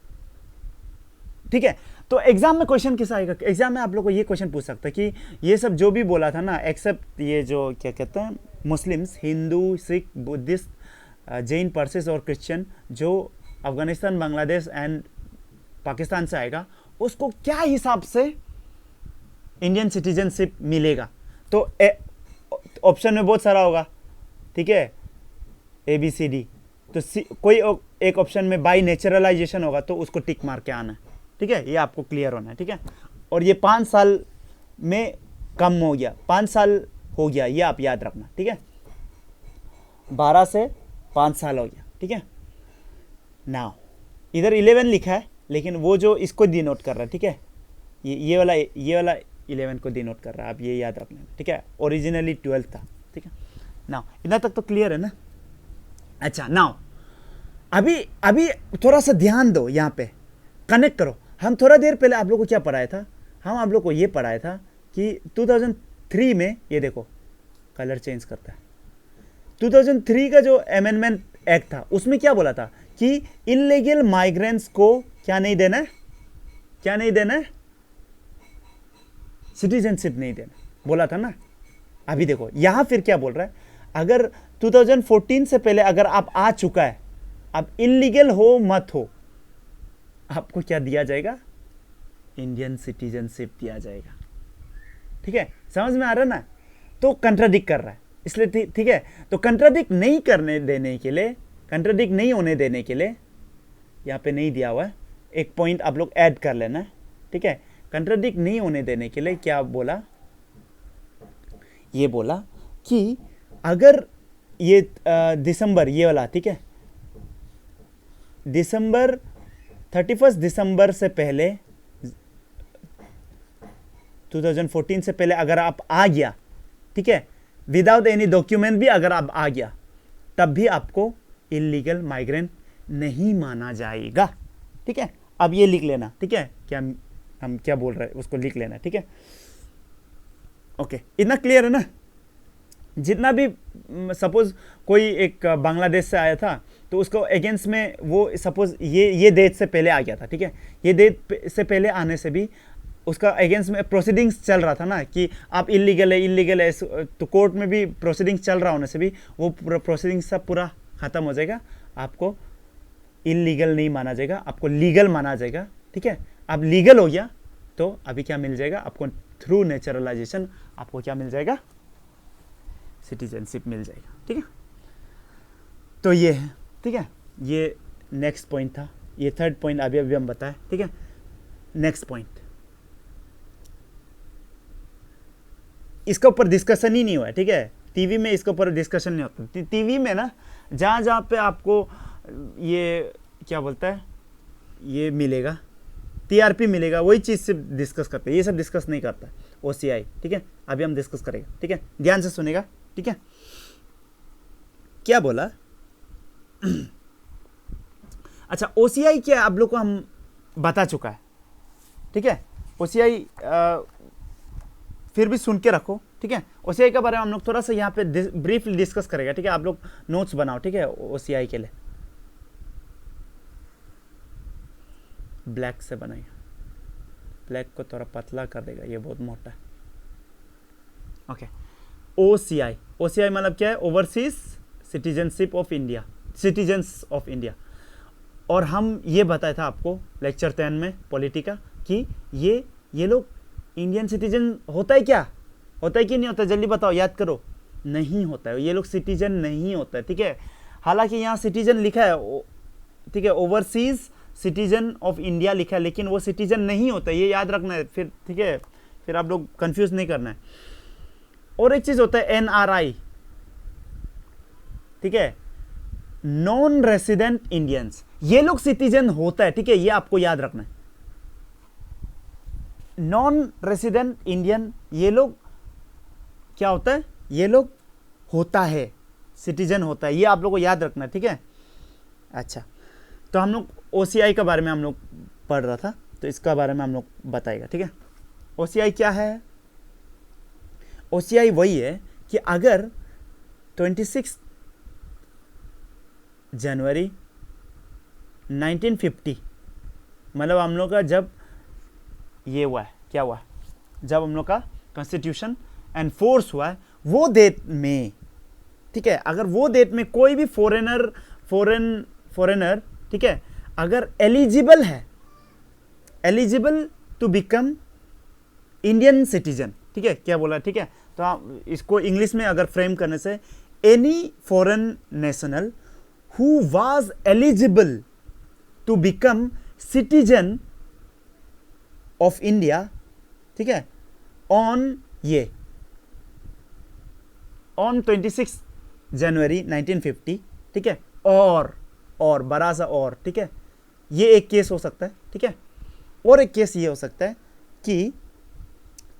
ठीक है, तो एग्जाम में क्वेश्चन किस आएगा, एग्जाम में आप लोग को ये क्वेश्चन पूछ सकता है कि ये सब जो भी बोला था ना, एक्सेप्ट ये जो क्या कहते हैं मुस्लिम्स, हिंदू, सिख, बुद्धिस्ट, जैन, पारसीस और क्रिश्चियन, जो अफगानिस्तान, बांग्लादेश एंड पाकिस्तान से आएगा, उसको क्या हिसाब से इंडियन सिटीजनशिप मिलेगा। तो ऑप्शन में बहुत सारा होगा, ठीक है, ABCD, तो कोई एक ऑप्शन में बाय नेचुरलाइजेशन होगा तो उसको टिक मार के आना है। ठीक है, ये आपको क्लियर होना है। ठीक है, और ये 5 साल में कम हो गया, 5 साल हो गया, ये आप याद रखना। ठीक है, 12 से 5 साल हो गया। ठीक है, नाउ इधर 11 लिखा है, लेकिन वो जो इसको डिनोट कर रहा है, ठीक है, ये वाला 11 को डिनोट कर रहा है, आप ये याद रख लेना। ठीक है, ओरिजिनली 12 था। ठीक है, नाउ इतना तक तो क्लियर है ना। अच्छा, नाउ अभी थोड़ा सा ध्यान दो, यहाँ पे कनेक्ट करो। हम थोड़ा देर पहले आप लोग को क्या पढ़ाया था, हम आप लोग को ये पढ़ाया था कि 2003 में, ये देखो कलर चेंज करता है, 2003 का जो अमेंडमेंट एक्ट था, उसमें क्या बोला था कि इनलीगल माइग्रेंट्स को क्या नहीं देना है, क्या नहीं देना है, सिटीजनशिप नहीं देना, बोला था ना। अभी देखो यहां फिर क्या बोल रहा है, अगर 2014 से पहले अगर आप आ चुका है, अब इनलीगल हो मत हो, आपको क्या दिया जाएगा, इंडियन सिटीजनशिप दिया जाएगा। ठीक है, समझ में आ रहा है ना। तो कंट्राडिक्ट कर रहा है, इसलिए ठीक है, तो कंट्राडिक्ट नहीं करने देने के लिए, कंट्राडिक्ट नहीं होने देने के लिए, यहाँ पे नहीं दिया हुआ है, एक पॉइंट आप लोग ऐड कर लेना। ठीक है, कंट्राडिक्ट नहीं होने देने के लिए क्या बोला, ये बोला कि अगर ये दिसंबर, ये वाला, ठीक है, दिसंबर 31 दिसंबर से पहले, 2014 से पहले अगर आप आ गया, ठीक है, विदाउट एनी डॉक्यूमेंट भी अगर आप आ गया, तब भी आपको इलीगल माइग्रेंट नहीं माना जाएगा। ठीक है, अब ये लिख लेना। ठीक है, क्या हम क्या बोल रहे हैं उसको लिख लेना। ठीक है, ओके, इतना क्लियर है ना। जितना भी सपोज कोई एक बांग्लादेश से आया था, तो उसको अगेंस्ट में वो सपोज ये डेट से पहले आ गया था। ठीक है, ये डेट से पहले आने से भी उसका अगेंस्ट में प्रोसीडिंग्स चल रहा था ना, कि आप इलीगल है, तो कोर्ट में भी प्रोसीडिंग्स चल रहा होने से भी वो प्रोसीडिंग्स सब पूरा ख़त्म हो जाएगा, आपको इलीगल नहीं माना जाएगा, आपको लीगल माना जाएगा। ठीक है, अब लीगल हो गया तो अभी क्या मिल जाएगा आपको, थ्रू नेचुरलाइजेशन आपको क्या मिल जाएगा, सिटीजनशिप मिल जाएगा। ठीक है, तो ये है। ठीक है, ये नेक्स्ट पॉइंट था, ये थर्ड पॉइंट अभी हम बताएं। ठीक है, नेक्स्ट पॉइंट, इसके ऊपर डिस्कशन ही नहीं हुआ है। ठीक है, टीवी में इसके ऊपर डिस्कशन नहीं होता। टीवी में ना जहाँ पे आपको ये क्या बोलता है, ये मिलेगा, TRP मिलेगा, वही चीज़ से डिस्कस करते हैं, ये सब डिस्कस नहीं करता है OCI। ठीक है, अभी हम डिस्कस करेंगे। ठीक है, ध्यान से सुनेगा। ठीक है, क्या बोला अच्छा, OCI क्या आप लोग को हम बता चुका है। ठीक है, OCI फिर भी सुन के रखो। ठीक है, OCI के बारे में हम लोग थोड़ा सा यहाँ पे ब्रीफली डिस्कस करेगा। ठीक है, आप लोग नोट्स बनाओ। ठीक है, OCI के लिए ब्लैक से बनाइए, ब्लैक को थोड़ा पतला कर देगा, ये बहुत मोटा है। ओके, OCI मतलब क्या है, overseas citizenship of India, citizens of India. और हम ये बताया था आपको लेक्चर 10 में पॉलिटी का, कि ये लोग इंडियन सिटीजन होता है क्या, होता है कि नहीं होता, जल्दी बताओ, याद करो। नहीं होता है, ये लोग सिटीजन नहीं होता है। ठीक है, हालांकि यहाँ सिटीजन लिखा है, ठीक है, ओवरसीज सिटीजन ऑफ इंडिया लिखा है, लेकिन वो सिटीजन नहीं होता है, ये याद रखना है फिर। ठीक है, फिर आप लोग कंफ्यूज नहीं करना है। और एक चीज होता है NRI, ठीक है, नॉन रेसिडेंट इंडियंस, ये लोग सिटीजन होता है। ठीक है, ये आपको याद रखना है। नॉन रेसिडेंट इंडियन, ये लोग क्या होता है, ये लोग होता है, सिटीजन होता है, ये आप लोग को याद रखना है। ठीक है, अच्छा, तो हम लोग OCI के बारे में हम लोग पढ़ रहा था, तो इसका बारे में हम लोग बताएगा। ठीक है, OCI क्या है, OCI वही है कि अगर 26 जनवरी 1950 मतलब हम लोग का जब ये हुआ है, क्या हुआ है, जब हम लोग का कॉन्स्टिट्यूशन एनफोर्स हुआ है, वो डेट में, ठीक है, अगर वो डेट में कोई भी फॉरेनर, ठीक है, अगर एलिजिबल है, eligible to become Indian citizen, ठीक है, क्या बोला, ठीक है, तो आप इसको इंग्लिश में अगर फ्रेम करने से, any foreign national who was eligible to become citizen of India, ठीक है, ऑन 26 जनवरी 1950, ठीक है, और बड़ा सा और, ठीक है, ये एक केस हो सकता है, ठीक है, और एक केस ये हो सकता है कि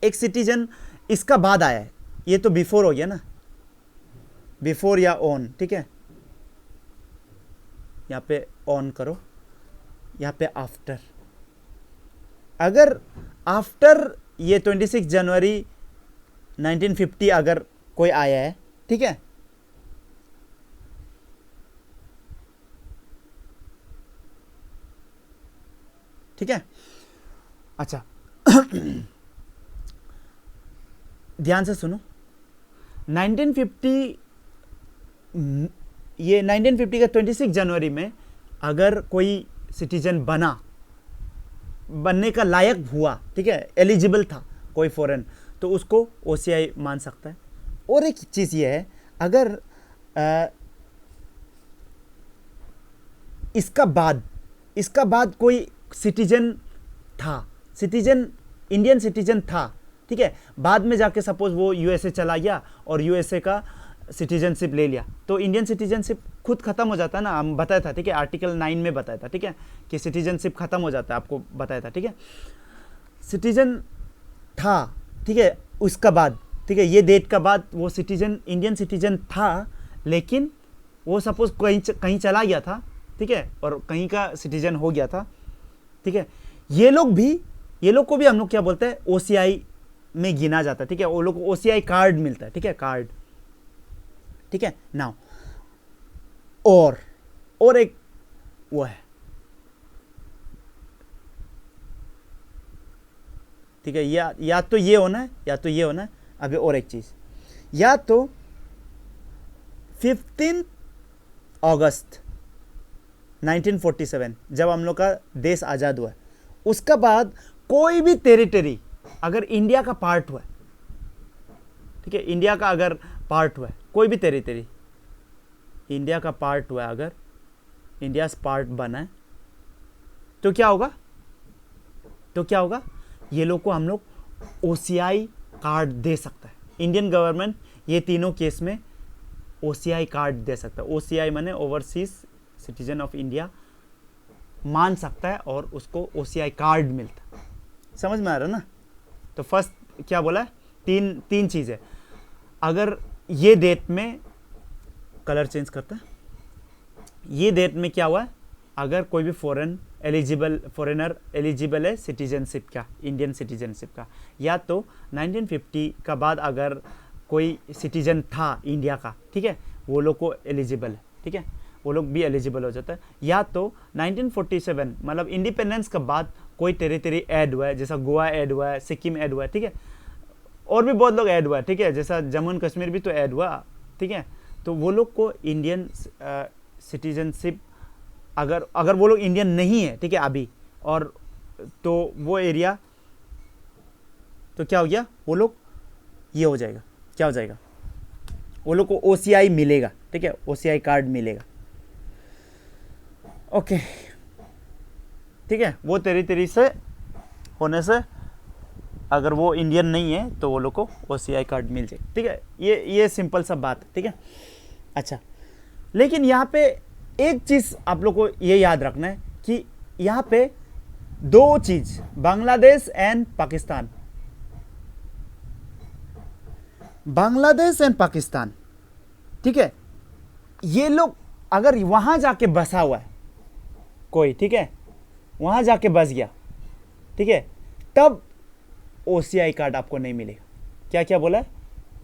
एक सिटीजन इसका बाद आया है, ये तो बिफोर हो गया ना, बिफोर या ऑन, ठीक है, यहाँ पे ऑन करो, यहाँ पे आफ्टर, अगर आफ्टर ये 26 जनवरी 1950 अगर कोई आया है, ठीक है, ठीक है, अच्छा ध्यान से सुनो, 1950 ये 1950 का 26 जनवरी में अगर कोई सिटीजन बनने का लायक हुआ, ठीक है, एलिजिबल था कोई फॉरेन, तो उसको ओसीआई मान सकता है। और एक चीज़ ये है, अगर इसका बाद कोई सिटीजन था, इंडियन सिटीजन था, ठीक है, बाद में जाके सपोज वो यूएसए चला गया और यूएसए का सिटीजनशिप ले लिया, तो इंडियन सिटीजनशिप खुद खत्म हो जाता है ना, हम बताया था, ठीक है, आर्टिकल 9 में बताया था, ठीक है, कि सिटीजनशिप खत्म हो जाता है, आपको बताया था, ठीक है, सिटीजन था, ठीक है, उसका बाद, ठीक है, ये डेट का बाद वो सिटीजन इंडियन सिटीजन था, लेकिन वो सपोज कहीं चला गया था, ठीक है, और कहीं का सिटीजन हो गया था, ठीक है, ये लोग को भी हम लोग क्या बोलते हैं, ओसीआई में गिना जाता है, ठीक है, वो लोग को ओसीआई कार्ड मिलता है, ठीक है, कार्ड, ठीक है, नाउ और एक वो है, ठीक है, या तो ये होना है या तो ये होना है। अभी और एक चीज, या तो 15 अगस्त 1947 जब हम लोग का देश आजाद हुआ है, उसका बाद कोई भी टेरिटरी अगर इंडिया का पार्ट हुआ है, ठीक है, इंडिया का अगर पार्ट हुआ है, कोई भी टेरिटरी इंडिया का पार्ट हुआ है, अगर इंडिया पार्ट बना है, तो क्या होगा, ये लोग को हम लोग ओसीआई कार्ड दे सकता है। इंडियन गवर्नमेंट ये तीनों केस में ओसीआई कार्ड दे सकता है। ओसीआई माने ओवरसीज सिटीजन ऑफ इंडिया मान सकता है और उसको ओसीआई कार्ड मिलता है। समझ में आ रहा है ना? तो फर्स्ट क्या बोला है, तीन चीज़ें। अगर ये डेट में कलर चेंज करता है, ये डेट में क्या हुआ है, अगर कोई भी फॉरेनर एलिजिबल है सिटीजनशिप का, इंडियन सिटीजनशिप का, या तो 1950 का बाद अगर कोई सिटीजन था इंडिया का, ठीक है, वो लोग को एलिजिबल है, ठीक है, वो लोग भी एलिजिबल हो जाता है। या तो 1947 मतलब इंडिपेंडेंस के बाद कोई टेरिटरी ऐड हुआ है, जैसा गोवा ऐड हुआ है, सिक्किम ऐड हुआ है, ठीक है, और भी बहुत लोग ऐड हुआ है, ठीक है, जैसा जम्मू एंड कश्मीर भी तो ऐड हुआ, ठीक है, तो वो लोग को इंडियन सिटीजनशिप अगर वो लोग इंडियन नहीं है, ठीक है, अभी, और तो वो एरिया तो क्या हो गया, वो लोग ये हो जाएगा, क्या हो जाएगा, वो लोग को ओसीआई मिलेगा, ठीक है, ओसीआई कार्ड मिलेगा। ओके, ठीक है, वो टेरिटरी से होने से अगर वो इंडियन नहीं है तो वो लोग को ओसीआई कार्ड मिल जाए, ठीक है, ये सिंपल सा बात है, ठीक है। अच्छा, लेकिन यहाँ पे एक चीज़ आप लोग को ये याद रखना है कि यहाँ पे दो चीज़, बांग्लादेश एंड पाकिस्तान, बांग्लादेश एंड पाकिस्तान, ठीक है, ये लोग अगर वहाँ जाके बसा हुआ है कोई, ठीक है, वहाँ जाके बस गया, ठीक है, तब ओसीआई कार्ड आपको नहीं मिलेगा। क्या क्या बोला है,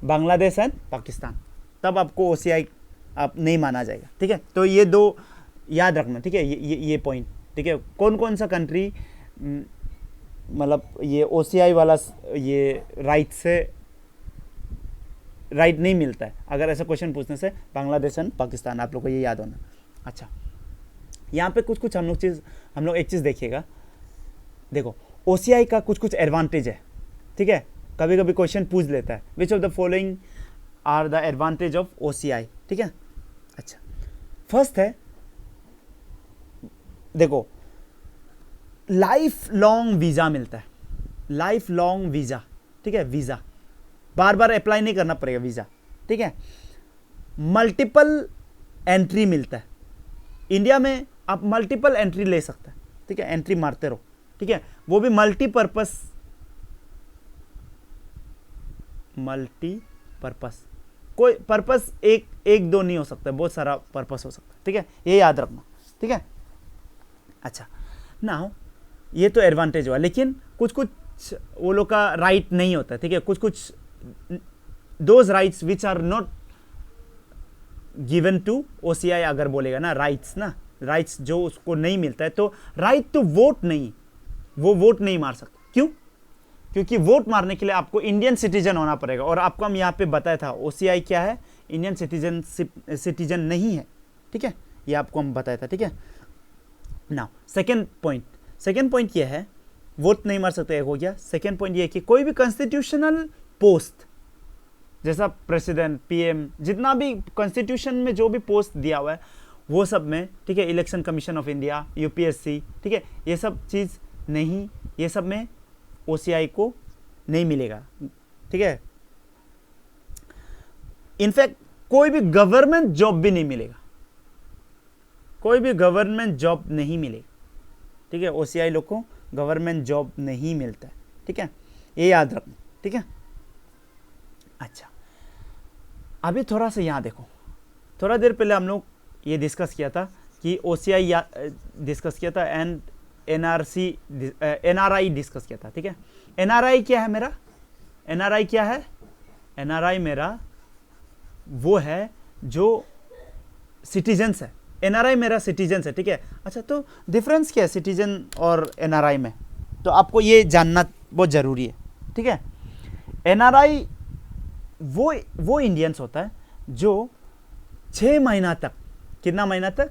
बांग्लादेश एंड पाकिस्तान, तब आपको ओसीआई आप नहीं माना जाएगा। ठीक है, तो ये दो याद रखना। ठीक है, ये पॉइंट। ठीक है, कौन कौन सा कंट्री मतलब ये ओसीआई वाला ये राइट नहीं मिलता है, अगर ऐसा क्वेश्चन पूछने से बांग्लादेश एंड पाकिस्तान, आप लोग को ये याद होना। अच्छा, यहाँ पे कुछ हम लोग एक चीज़ देखिएगा। देखो, ओसीआई का कुछ एडवांटेज है। ठीक है, कभी कभी क्वेश्चन पूछ लेता है, which of the following are the advantage of OCI. ठीक है, अच्छा, फर्स्ट है, देखो, लाइफ लॉन्ग वीज़ा मिलता है, लाइफ लॉन्ग वीज़ा। ठीक है, वीज़ा बार बार अप्लाई नहीं करना पड़ेगा वीज़ा। ठीक है, मल्टीपल एंट्री मिलता है, इंडिया में आप मल्टीपल एंट्री ले सकते हैं। ठीक है, एंट्री मारते रहो। ठीक है, वो भी मल्टीपर्पस, कोई पर्पस एक दो नहीं हो सकता, बहुत सारा पर्पस हो सकता है। ठीक है, ये याद रखना। ठीक है, अच्छा, नाउ ये तो एडवांटेज हुआ, लेकिन कुछ वो लोग का राइट नहीं होता है। ठीक है, कुछ those rights which are not given to OCI, अगर बोलेगा ना राइट्स जो उसको नहीं मिलता है, तो राइट टू वोट नहीं, वो वोट नहीं मार सकता। क्यों? क्योंकि वोट मारने के लिए आपको इंडियन सिटीजन होना पड़ेगा, और आपको हम यहाँ पे बताया था ओसीआई क्या है, इंडियन सिटीजन नहीं है। ठीक है, ये आपको हम बताया था। ठीक है, नाउ सेकेंड पॉइंट ये है, वोट नहीं मार सकते, एक हो गया। सेकेंड पॉइंट ये है कि कोई भी कॉन्स्टिट्यूशनल पोस्ट, जैसा प्रेसिडेंट, पीएम, जितना भी कॉन्स्टिट्यूशन में जो भी पोस्ट दिया हुआ है, वो सब में, ठीक है, election commission of India, UPSC, ठीक है, ये सब चीज़ नहीं, ये सब में ओसीआई को नहीं मिलेगा। ठीक है, इनफैक्ट कोई भी गवर्नमेंट जॉब भी नहीं मिलेगा, कोई भी गवर्नमेंट जॉब नहीं मिलेगा। ठीक है, ओसीआई लोग को गवर्नमेंट जॉब नहीं मिलता है। ठीक है, ये याद रखना। ठीक है, अच्छा, अभी थोड़ा सा यहाँ देखो, थोड़ा देर पहले हम लोग ये डिस्कस किया था कि ओसीआई डिस्कस किया था एंड एनआरआई डिस्कस किया था। ठीक है, एनआरआई क्या है मेरा? एनआरआई क्या है? एनआरआई मेरा वो है जो सिटीजन्स है, एनआरआई मेरा सिटीजन्स है। ठीक है, अच्छा, तो डिफरेंस क्या है सिटीजन और एनआरआई में? तो आपको ये जानना बहुत ज़रूरी है। ठीक है, एनआरआई वो इंडियंस होता है जो 6 महीना तक, कितना महीना तक?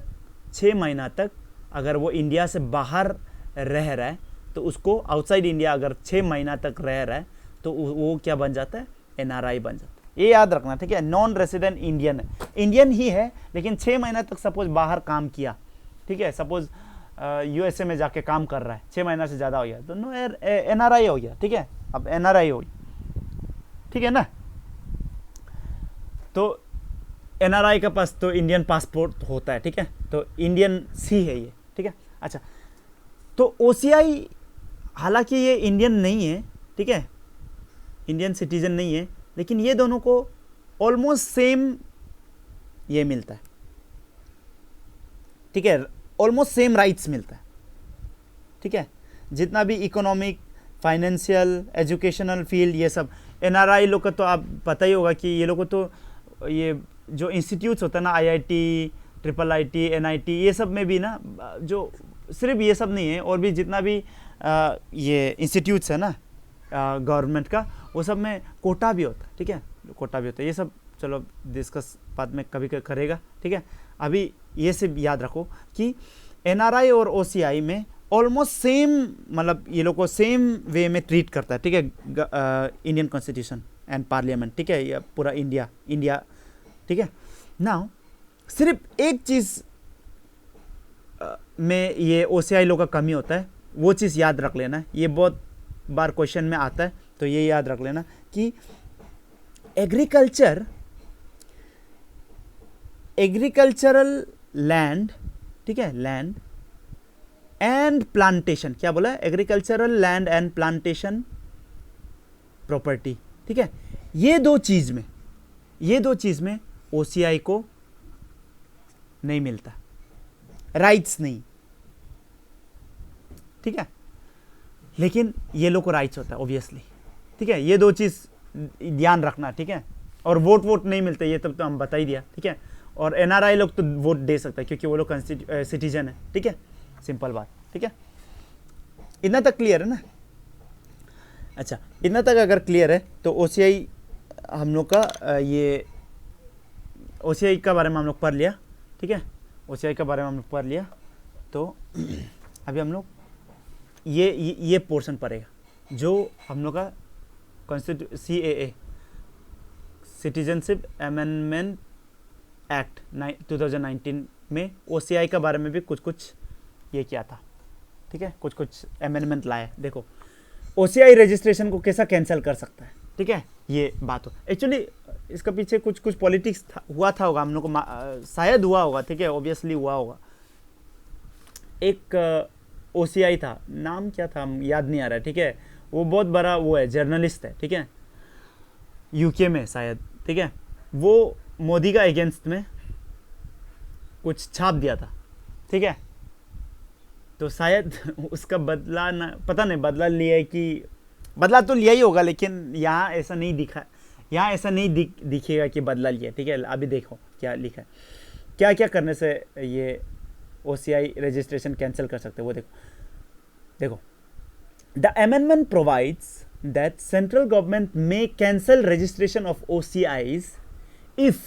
6 महीना तक अगर वो इंडिया से बाहर रह रहा है, तो उसको आउटसाइड इंडिया अगर 6 महीना तक रह रहा है, तो वो क्या बन जाता है? एनआरआई बन जाता है। ये याद रखना। ठीक है, नॉन रेसिडेंट इंडियन है, इंडियन ही है, लेकिन 6 महीना तक सपोज बाहर काम किया। ठीक है, सपोज यूएसए में जाके काम कर रहा है, 6 महीना से ज़्यादा हो गया, तो नो एनआरआई हो गया। ठीक है, अब एनआरआई हो गया। ठीक है ना, तो एनआरआई के पास तो इंडियन पासपोर्ट होता है। ठीक है, तो इंडियन सी है ये। ठीक है, अच्छा, तो ओसीआई हालांकि ये इंडियन नहीं है, ठीक है, इंडियन सिटीजन नहीं है, लेकिन ये दोनों को ऑलमोस्ट सेम ये मिलता है। ठीक है, ऑलमोस्ट सेम राइट्स मिलता है। ठीक है, जितना भी इकोनॉमिक, फाइनेंशियल, एजुकेशनल फील्ड, ये सब एनआरआई लोग का तो आप पता ही होगा कि ये लोग को तो ये जो इंस्टीट्यूट्स होता है ना, आईआईटी, ट्रिपल आईटी, एनआईटी, ये सब में भी ना, जो सिर्फ ये सब नहीं है, और भी जितना भी ये इंस्टीट्यूट्स है ना गवर्नमेंट का, वो सब में कोटा भी होता है। ठीक है, कोटा भी होता है। ये सब चलो डिस्कस बाद में कभी करेगा। ठीक है, अभी ये सब याद रखो कि एनआरआई और ओसीआई में ऑलमोस्ट सेम, मतलब ये लोग को सेम वे में ट्रीट करता है। ठीक है, इंडियन कॉन्स्टिट्यूशन एंड पार्लियामेंट। ठीक है, ये पूरा इंडिया। ठीक है, नाउ सिर्फ एक चीज़ में ये ओसीआई लोग का कमी होता है, वो चीज़ याद रख लेना। ये बहुत बार क्वेश्चन में आता है, तो ये याद रख लेना कि एग्रीकल्चरल लैंड, ठीक है, लैंड एंड प्लांटेशन, क्या बोला है? Agricultural land and plantation property. ठीक है, ये दो चीज़ में ओसीआई को नहीं मिलता, राइट्स नहीं। ठीक है, लेकिन ये लोग को राइट्स होता है ऑब्वियसली। ठीक है, ये दो चीज़ ध्यान रखना। ठीक है, और वोट नहीं मिलते, ये तब तो हम बता ही दिया, ठीक है। और एनआरआई लोग तो वोट दे सकता है क्योंकि वो लोग सिटीजन है, ठीक है, सिंपल बात, ठीक है। इतना तक क्लियर है ना? अच्छा, इतना तक अगर क्लियर है तो ओसीआई हम लोग का ये ओसीआई का बारे में हम लोग पढ़ लिया, ठीक है। ओसीआई के बारे में हम लोग पढ़ लिया, तो अभी हम लोग ये पोर्शन पढ़ेगा जो हम लोग का CAA सिटीजनशिप अमेंडमेंट एक्ट 2019 में ओसीआई के बारे में भी कुछ ये किया था, ठीक है, कुछ अमेंडमेंट लाए। देखो ओसीआई रजिस्ट्रेशन को कैसा कैंसिल कर सकता है, ठीक है, ये बात हो। एक्चुअली इसका पीछे कुछ पॉलिटिक्स हुआ था होगा, हम लोग को शायद हुआ होगा, ठीक है, ऑब्वियसली हुआ होगा। एक ओसीआई था, नाम क्या था याद नहीं आ रहा है, ठीक है, वो बहुत बड़ा वो है, जर्नलिस्ट है, ठीक है, यूके में शायद, ठीक है। वो मोदी का अगेंस्ट में कुछ छाप दिया था, ठीक है, तो शायद उसका बदला ना, पता नहीं बदला लिया है कि बदला तो लिया ही होगा, लेकिन यहाँ ऐसा नहीं दिखा, यहाँ ऐसा नहीं दिखेगा कि बदला लिया, ठीक है। अभी देखो क्या लिखा है, क्या क्या करने से ये ओसीआई रजिस्ट्रेशन कैंसिल कर सकते हैं, वो देखो the amendment provides that central government may cancel registration of OCIs if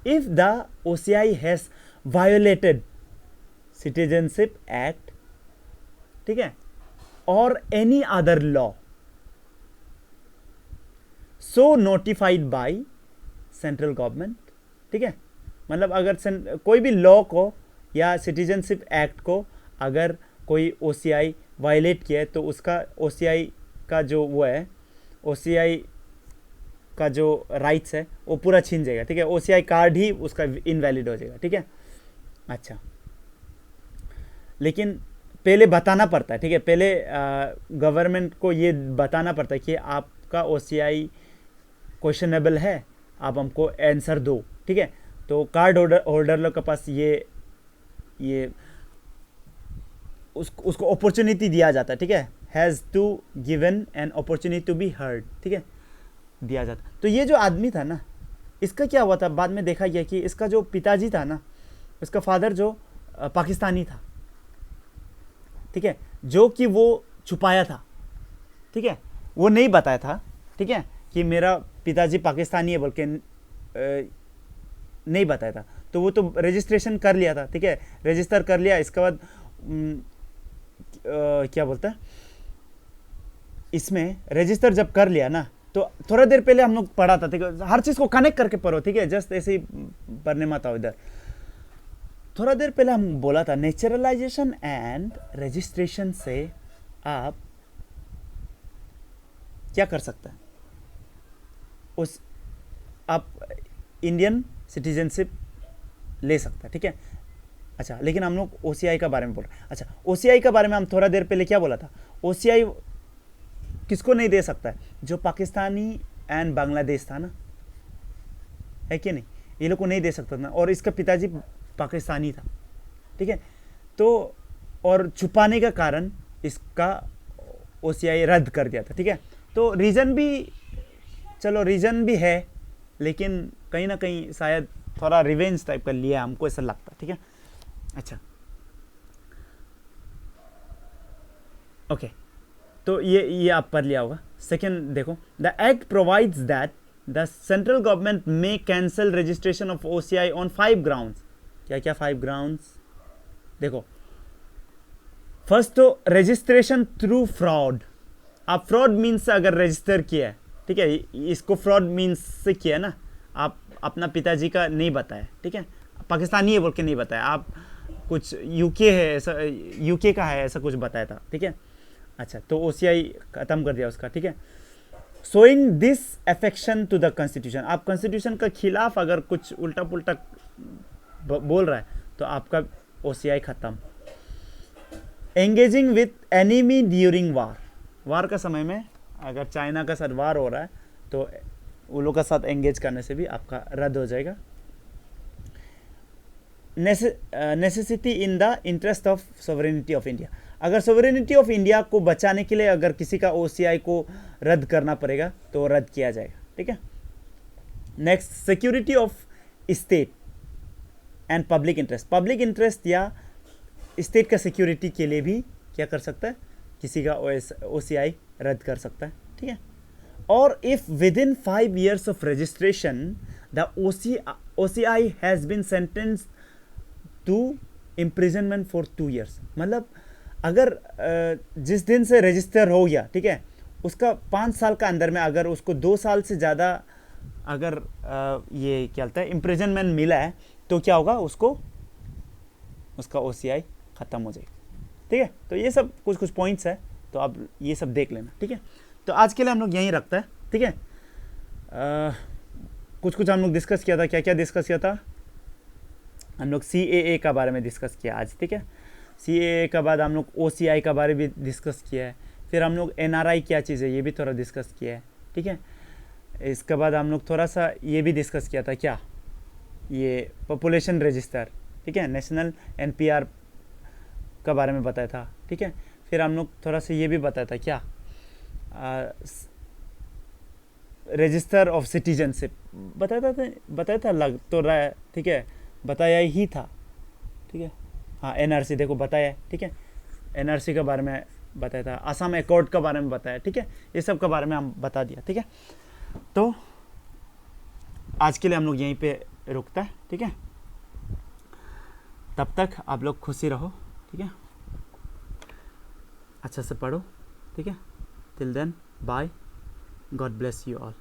the OCI has violated Citizenship Act, ठीक है, or any other law so notified by central government, ठीक है। मतलब अगर कोई भी लॉ को या सिटीजनशिप एक्ट को अगर कोई ओसीआई वायलेट किया है तो उसका ओसीआई का जो वो है, ओसीआई का जो राइट्स है वो पूरा छीन जाएगा, ठीक है, ओसीआई कार्ड ही उसका इनवैलिड हो जाएगा, ठीक है। अच्छा, लेकिन पहले बताना पड़ता है, ठीक है, पहले गवर्नमेंट को ये बताना पड़ता है कि आपका ओसीआई क्वेश्चनेबल है, आप हमको आंसर दो, ठीक है। तो कार्ड होल्डर लोग के पास ये उसको अपॉर्चुनिटी दिया जाता है, ठीक है, has to given an opportunity to be heard, ठीक है, दिया जाता। तो ये जो आदमी था ना, इसका क्या हुआ था, बाद में देखा गया कि इसका जो पिताजी था ना, उसका फादर जो पाकिस्तानी था, ठीक है, जो कि वो छुपाया था, ठीक है, वो नहीं बताया था, ठीक है, कि मेरा पिताजी पाकिस्तानी है बोल के नहीं बताया था। तो वो तो रजिस्ट्रेशन कर लिया था, ठीक है, रजिस्टर कर लिया, इसके बाद क्या बोलता है, इसमें रजिस्टर जब कर लिया ना, तो थोड़ा देर पहले हम लोग पढ़ा था, ठीक है, हर चीज़ को कनेक्ट करके पढ़ो, ठीक है, जस्ट ऐसे ही पढ़ने मत आओ इधर। थोड़ा देर पहले हम बोला था नेचुरलाइजेशन एंड रजिस्ट्रेशन से आप क्या कर सकते हैं, आप इंडियन सिटीजनशिप ले सकते हैं, ठीक है। अच्छा, लेकिन हम लोग ओसीआई का बारे में बोल रहे हैं। अच्छा, ओसीआई के बारे में हम थोड़ा देर पहले क्या बोला था, ओसीआई किसको नहीं दे सकता है, जो पाकिस्तानी एंड बांग्लादेश था ना, है कि नहीं, ये लोग को नहीं दे सकता था, और इसका पिताजी पाकिस्तानी था, ठीक है। तो और छुपाने का कारण इसका ओसीआई रद्द कर दिया था, ठीक है। तो रीज़न भी, चलो रीज़न भी है, लेकिन कहीं ना कहीं शायद थोड़ा रिवेंज टाइप का लिया, हमको ऐसा लगता है, ठीक है। अच्छा, ओके, तो ये आप पढ़ लिया होगा। सेकेंड देखो, the act provides that the central government may cancel registration of OCI on 5 grounds. क्या क्या 5 ग्राउंड्स, देखो, फर्स्ट तो रजिस्ट्रेशन थ्रू फ्रॉड। आप फ्रॉड मीन्स से अगर रजिस्टर किया है, ठीक है, इसको फ्रॉड मीन्स से किया ना, आप अपना पिताजी का नहीं बताया, ठीक है, पाकिस्तानी है बोल के नहीं बताया, आप कुछ यूके है ऐसा, यूके का है ऐसा कुछ बताया था, ठीक है। अच्छा, तो ओसीआई ख़त्म कर दिया उसका, ठीक है। Showing disaffection to the constitution, आप कॉन्स्टिट्यूशन के खिलाफ अगर कुछ उल्टा पुल्टा बोल रहा है तो आपका ओसीआई ख़त्म। एंगेजिंग विथ एनिमी ड्यूरिंग वार का समय में अगर चाइना का साथ वार हो रहा है तो वो लोग का साथ एंगेज करने से भी आपका रद्द हो जाएगा। Necessity in the interest of sovereignty of India, अगर सोवरेनिटी ऑफ इंडिया को बचाने के लिए अगर किसी का ओसीआई को रद्द करना पड़ेगा तो रद्द किया जाएगा, ठीक है। Next, security of state and public interest. Public interest या स्टेट का सिक्योरिटी के लिए भी क्या कर सकता है, किसी का OCI रद्द कर सकता है, ठीक है। और if within 5 years of registration the OCI has been sentence to imprisonment for 2 years, मतलब अगर जिस दिन से रजिस्टर हो गया, ठीक है, उसका 5 साल का अंदर में अगर उसको 2 साल से ज़्यादा अगर ये क्या होता है इम्प्रिजनमेंट मिला है, तो क्या होगा, उसको उसका OCI ख़त्म हो जाएगा, ठीक है। तो ये सब कुछ पॉइंट्स है, तो आप ये सब देख लेना, ठीक है। तो आज के लिए हम लोग यहीं रखते हैं, ठीक है। कुछ हम लोग डिस्कस किया था, क्या क्या डिस्कस किया था हम लोग, CAA का बारे में डिस्कस किया आज, ठीक है। CAA के बाद हम लोग OCI का बारे में डिस्कस किया है, फिर हम लोग NRI क्या चीज़ है ये भी थोड़ा डिस्कस किया है, ठीक है। इसके बाद हम लोग थोड़ा सा ये भी डिस्कस किया था, क्या, ये पॉपुलेशन रजिस्टर, ठीक है, नेशनल NPR का बारे में बताया था, ठीक है। फिर हम लोग थोड़ा सा ये भी बताया था, क्या, रजिस्टर ऑफ सिटीजनशिप बताया था लग तो रहा है, ठीक है, बताया ही था, ठीक है। हाँ, NRC देखो बताया है, ठीक है, NRC के बारे में बताया था, असम एकॉर्ड के बारे में बताया, ठीक है, ये सब के बारे में हम बता दिया, ठीक है। तो आज के लिए हम लोग यहीं पे रुकता है, ठीक है। तब तक आप लोग खुशी रहो, ठीक है, अच्छा से पढ़ो, ठीक है। Till then bye, God bless you all.